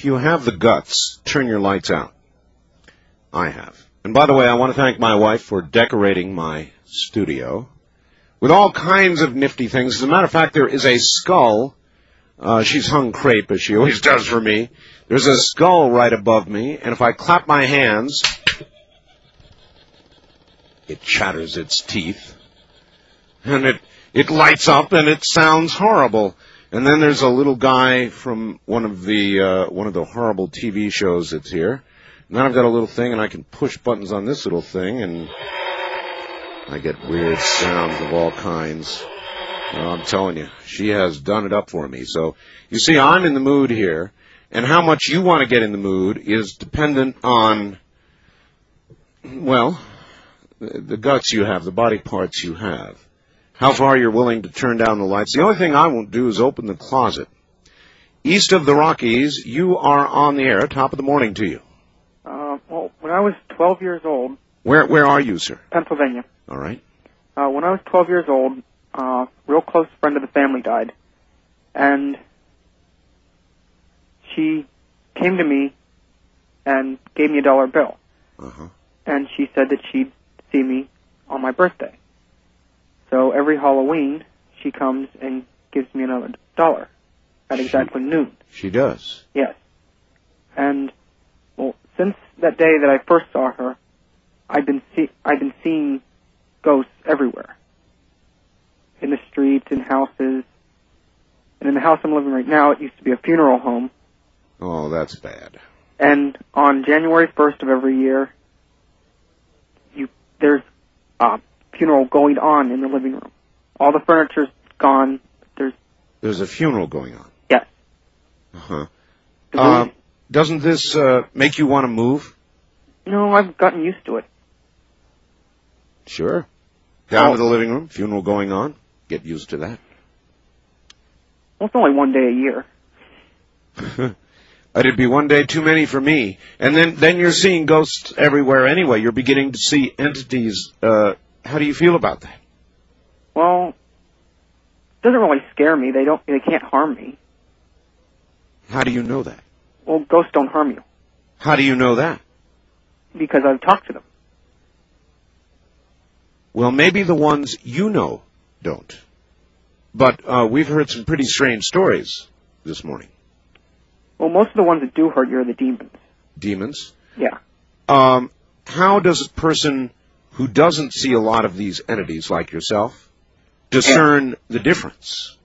if you have the guts, turn your lights out. I have. And by the way, I want to thank my wife for decorating my studio with all kinds of nifty things. As a matter of fact, there is a skull. She's hung crepe, as she always does for me. There's a skull right above me, and if I clap my hands, it chatters its teeth, and it lights up, and it sounds horrible. And then there's a little guy from one of the horrible TV shows that's here. And then I've got a little thing, and I can push buttons on this little thing, and I get weird sounds of all kinds. I'm telling you, she has done it up for me. So, you see, I'm in the mood here, and how much you want to get in the mood is dependent on, well, the guts you have, the body parts you have, how far you're willing to turn down the lights. The only thing I won't do is open the closet. East of the Rockies, you are on the air. Top of the morning to you. Well, when I was 12 years old... Where are you, sir? Pennsylvania. All right. When I was 12 years old, a real close friend of the family died. And she came to me and gave me a $1 bill. Uh-huh. And she said that she'd see me on my birthday. So every Halloween, she comes and gives me another $1 at exactly noon. She does? Yes. And, well, since that day that I first saw her, I've been seeing ghosts everywhere. In the streets, in houses. And in the house I'm living right now, it used to be a funeral home. Oh, that's bad. And on January 1st of every year, there's a funeral going on in the living room. All the furniture's gone. There's a funeral going on? Yes. Uh-huh. Doesn't this make you want to move? No, I've gotten used to it. Sure. Down to the living room, funeral going on. Get used to that. Well, it's only one day a year. It'd be one day too many for me. And then you're seeing ghosts everywhere anyway. You're beginning to see entities. How do you feel about that? Well, it doesn't really scare me. They can't harm me. How do you know that? Well, ghosts don't harm you. How do you know that? Because I've talked to them. Well, maybe the ones you know don't. But we've heard some pretty strange stories this morning. Well, most of the ones that do hurt you are the demons. Demons? Yeah. How does a person who doesn't see a lot of these entities like yourself discern the difference?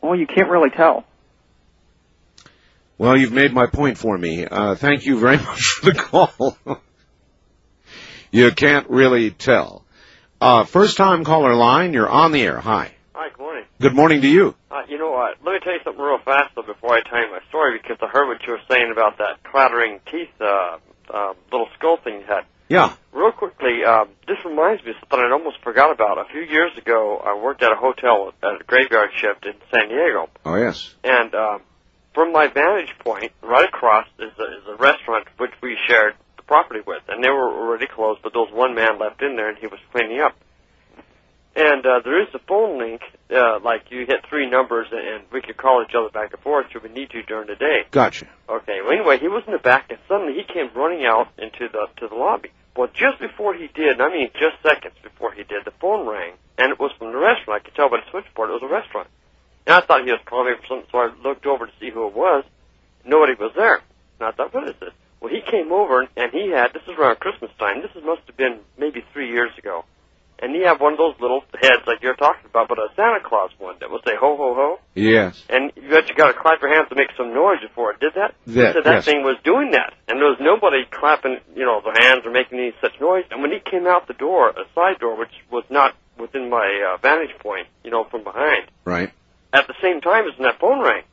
Well, you can't really tell. Well, you've made my point for me. Thank you very much for the call. You can't really tell. First-time caller line, you're on the air. Hi. Hi, good morning. Good morning to you. You know what? Let me tell you something real fast, though, before I tell you my story, because I heard what you were saying about that clattering teeth, little skull thing you had. Yeah. Real quickly, this reminds me of something I'd almost forgot about. A few years ago, I worked at a hotel at a graveyard shift in San Diego. Oh, yes. And from my vantage point, right across is a restaurant which we shared the property with. And they were already closed, but there was one man left in there, and he was cleaning up. And there is a phone link, like you hit 3 numbers, and we could call each other back and forth should we need to during the day. Gotcha. Okay, well, anyway, he was in the back, and suddenly he came running out into the lobby. Well, just before he did, and I mean just seconds before he did, the phone rang, and it was from the restaurant. I could tell by the switchboard it was a restaurant. And I thought he was calling me for something, so I looked over to see who it was. Nobody was there. And I thought, what is this? Well, he came over, and he had, this is around Christmas time, must have been maybe 3 years ago. And he had one of those little heads like you're talking about, but a Santa Claus one that would say ho, ho, ho. Yes. And you got to clap your hands to make some noise before it did that. So that yes. thing was doing that. And there was nobody clapping, their hands or making any such noise. And when he came out the door, a side door, which was not within my vantage point, from behind. Right. At the same time as when that phone rang.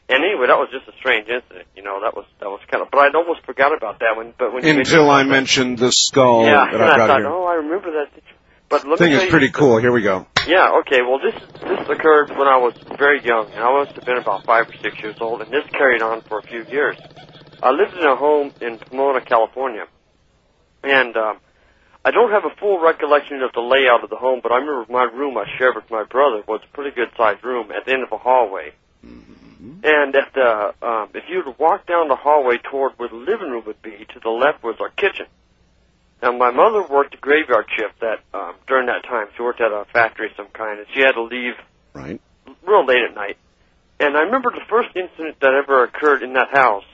And anyway, that was just a strange incident. That was kind of, but I'd almost forgot about that until I mentioned the skull that I've got thought, here. oh, I remember that. But let thing me is tell pretty you, cool. Here we go. Yeah, okay. Well, this occurred when I was very young, and I must have been about 5 or 6 years old, and this carried on for a few years. I lived in a home in Pomona, California, and I don't have a full recollection of the layout of the home, but I remember my room I shared with my brother was a pretty good-sized room at the end of a hallway. Mm-hmm. And at the if you were to walk down the hallway toward where the living room would be, to the left was our kitchen. Now, my mother worked a graveyard shift during that time. She worked at a factory of some kind, and she had to leave real late at night. And I remember the first incident that ever occurred in that house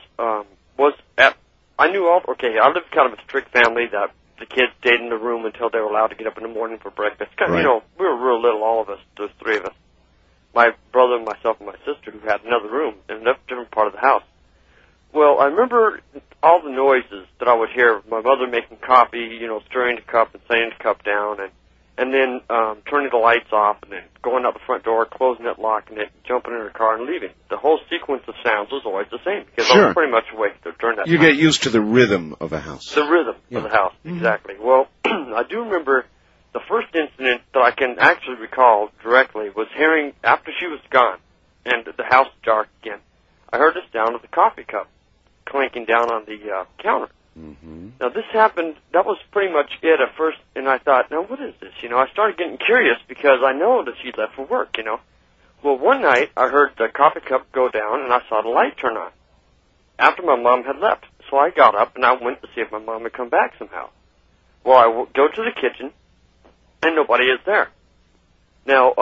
was at, I lived kind of a strict family that the kids stayed in the room until they were allowed to get up in the morning for breakfast. You know, we were real little, all of us, those three of us. My brother, myself, and my sister, who had another room in a different part of the house. Well, I remember all the noises that I would hear. My mother making coffee, you know, stirring the cup and setting the cup down, and then turning the lights off, and then going out the front door, closing it, locking it, jumping in her car, and leaving. The whole sequence of sounds was always the same, because I was pretty much awake during that time. You get used to the rhythm of a house. The rhythm of the house, exactly. Well, I do remember the first incident that I can actually recall directly was hearing, after she was gone, and the house dark again, I heard the sound of the coffee cup clinking down on the counter. Now, this happened, that was pretty much it at first, and I thought, now, what is this? You know, I started getting curious because I know that she left for work, you know. Well, one night, I heard the coffee cup go down, and I saw the light turn on after my mom had left. So I got up, and I went to see if my mom had come back somehow. Well, I go to the kitchen, and nobody is there. Now,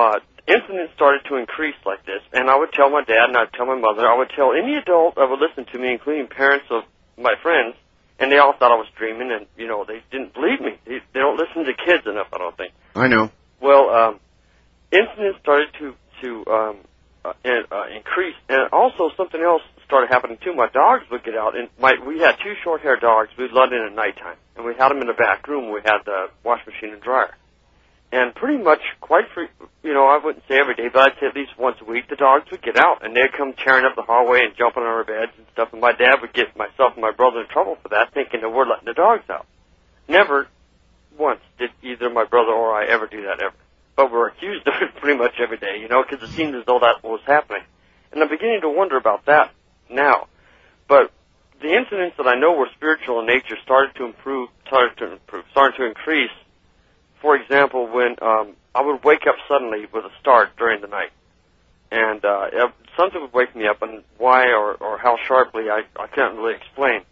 incidents started to increase like this, and I would tell my dad, and I would tell my mother, I would tell any adult that would listen to me, including parents of my friends, and they all thought I was dreaming, and, you know, they didn't believe me. They don't listen to kids enough, I don't think. I know. Well, incidents started to increase, and also something else started happening, too. My dogs would get out, and we had two short-haired dogs. We'd let in at nighttime, and we had them in the back room. We had the wash machine and dryer. And pretty much you know, I wouldn't say every day, but I'd say at least once a week, the dogs would get out, and they'd come tearing up the hallway and jumping on our beds and stuff, and my dad would get myself and my brother in trouble for that, thinking that we're letting the dogs out. Never once did either my brother or I ever do that, ever. But we're accused of it pretty much every day, you know, because it seemed as though that was happening. And I'm beginning to wonder about that now. But the incidents that I know were spiritual in nature started to increase. For example, when I would wake up suddenly with a start during the night, and something would wake me up, and why or how sharply, I can't really explain.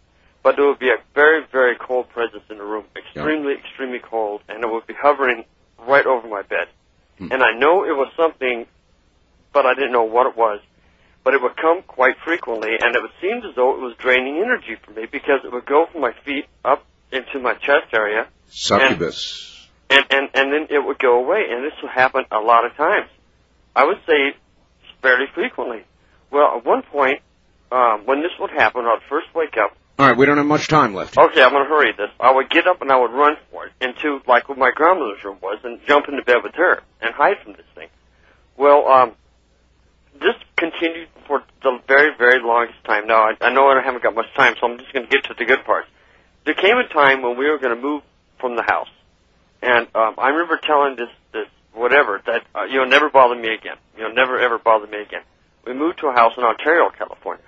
But there would be a very, very cold presence in the room, extremely cold, and it would be hovering right over my bed. And I know it was something, but I didn't know what it was. But it would come quite frequently, and it would seem as though it was draining energy from me, because it would go from my feet up into my chest area. Succubus. And then it would go away, and this would happen a lot of times. I would say fairly frequently. Well, at one point, when this would happen, I would first wake up. All right, we don't have much time left. Okay, I'm going to hurry this. I would get up and I would run for it into, like what my grandmother's room was, and jump into bed with her and hide from this thing. Well, this continued for the very, very longest time. Now, I know I haven't got much time, so I'm just going to get to the good parts. There came a time when we were going to move from the house. And I remember telling this whatever, that you'll never bother me again. You'll never, ever bother me again. We moved to a house in Ontario, California.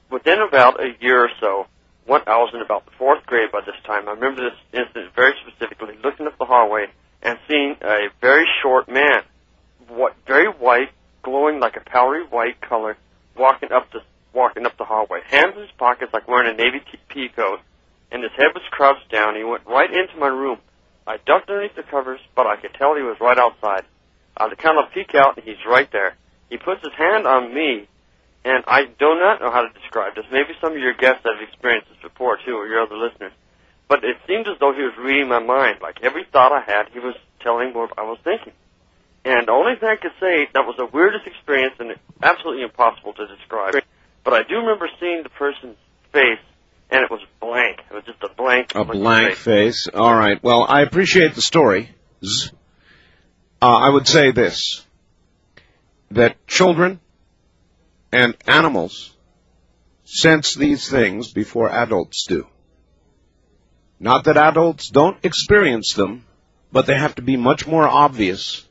Within about a year or so, I was in about the 4th grade by this time. I remember this incident very specifically, looking up the hallway and seeing a very short man, very white, glowing like a powdery white color, walking up the hallway. Hands in his pockets like wearing a Navy pea coat, and his head was crouched down. He went right into my room. I ducked underneath the covers, but I could tell he was right outside. I kind of peek out, and he's right there. He puts his hand on me, and I do not know how to describe this. Maybe some of your guests have experienced this before, too, or your other listeners. But it seemed as though he was reading my mind. Like every thought I had, he was telling what I was thinking. And the only thing I could say, that was the weirdest experience and absolutely impossible to describe. But I do remember seeing the person's face, and it was blank. It was just a blank face. All right. Well, I appreciate the story. I would say this, that children and animals sense these things before adults do. Not that adults don't experience them, but they have to be much more obvious.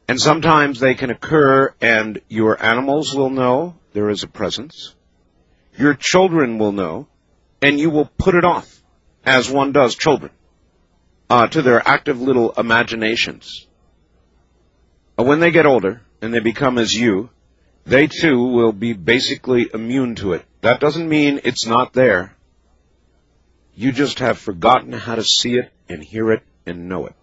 And sometimes they can occur, and your animals will know there is a presence. Your children will know, and you will put it off, as one does children, to their active little imaginations. When they get older, and they become as you, they too will be basically immune to it. That doesn't mean it's not there. You just have forgotten how to see it and hear it and know it.